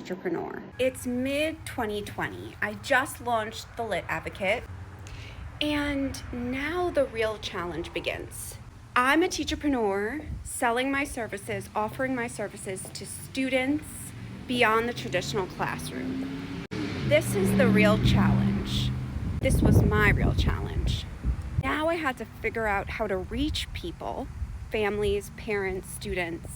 Teacherpreneur. It's mid-2020. I just launched the Lit Advocate, and now the real challenge begins. I'm a teacherpreneur selling my services, offering my services to students beyond the traditional classroom. This is the real challenge. This was my real challenge. Now I had to figure out how to reach people, families, parents, students,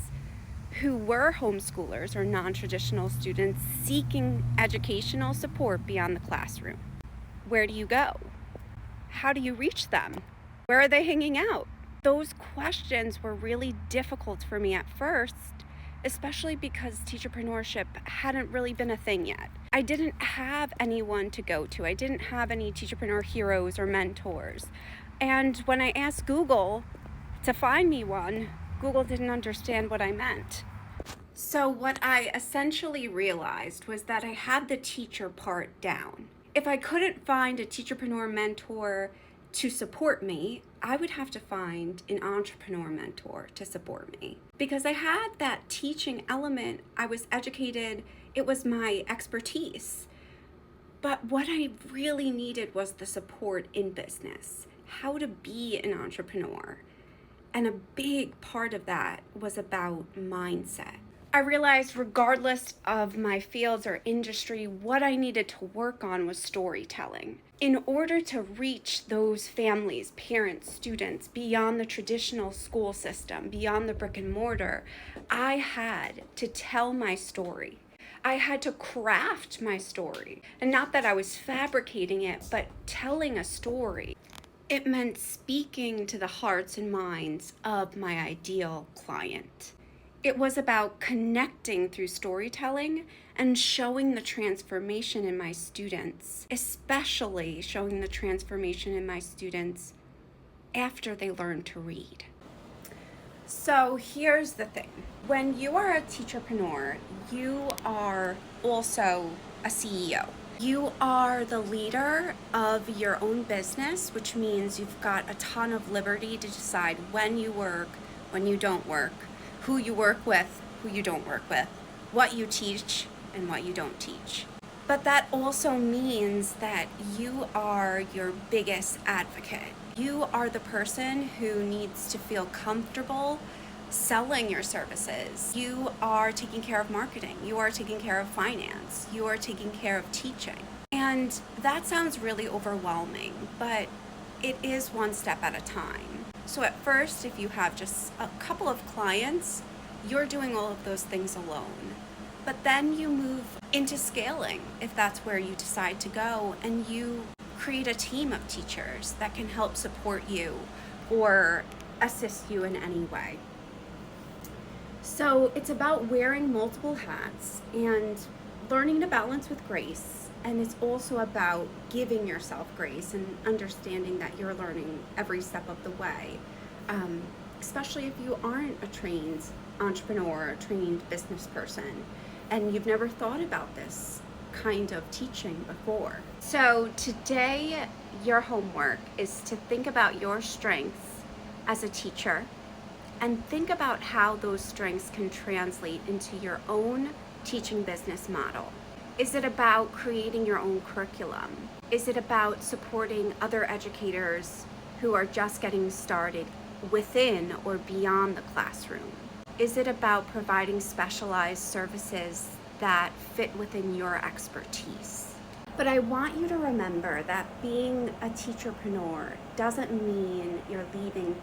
who were homeschoolers or non-traditional students seeking educational support beyond the classroom. Where do you go? How do you reach them? Where are they hanging out? Those questions were really difficult for me at first, especially because teacherpreneurship hadn't really been a thing yet. I didn't have anyone to go to. I didn't have any teacherpreneur heroes or mentors. And when I asked Google to find me one, Google didn't understand what I meant. So what I essentially realized was that I had the teacher part down. If I couldn't find a teacherpreneur mentor to support me, I would have to find an entrepreneur mentor to support me. Because I had that teaching element, I was educated, it was my expertise. But what I really needed was the support in business, how to be an entrepreneur. And a big part of that was about mindset. I realized regardless of my fields or industry, what I needed to work on was storytelling. In order to reach those families, parents, students beyond the traditional school system, beyond the brick and mortar, I had to tell my story. I had to craft my story. And not that I was fabricating it, but telling a story. It meant speaking to the hearts and minds of my ideal client. It was about connecting through storytelling and showing the transformation in my students, especially showing the transformation in my students after they learn to read. So here's the thing. When you are a teacherpreneur, you are also a CEO. You are the leader of your own business, which means you've got a ton of liberty to decide when you work, when you don't work, who you work with, who you don't work with, what you teach, and what you don't teach. But that also means that you are your biggest advocate. You are the person who needs to feel comfortable selling your services. You are taking care of marketing. You are taking care of finance. You are taking care of teaching. And that sounds really overwhelming, but it is one step at a time. So at first, if you have just a couple of clients, you're doing all of those things alone. But then you move into scaling, if that's where you decide to go, and you create a team of teachers that can help support you or assist you in any way. So it's about wearing multiple hats and learning to balance with grace. And it's also about giving yourself grace and understanding that you're learning every step of the way, especially if you aren't a trained entrepreneur, a trained business person, and you've never thought about this kind of teaching before. So today, your homework is to think about your strengths as a teacher and think about how those strengths can translate into your own teaching business model. Is it about creating your own curriculum? Is it about supporting other educators who are just getting started within or beyond the classroom? Is it about providing specialized services that fit within your expertise? But I want you to remember that being a teacherpreneur doesn't mean you're leaving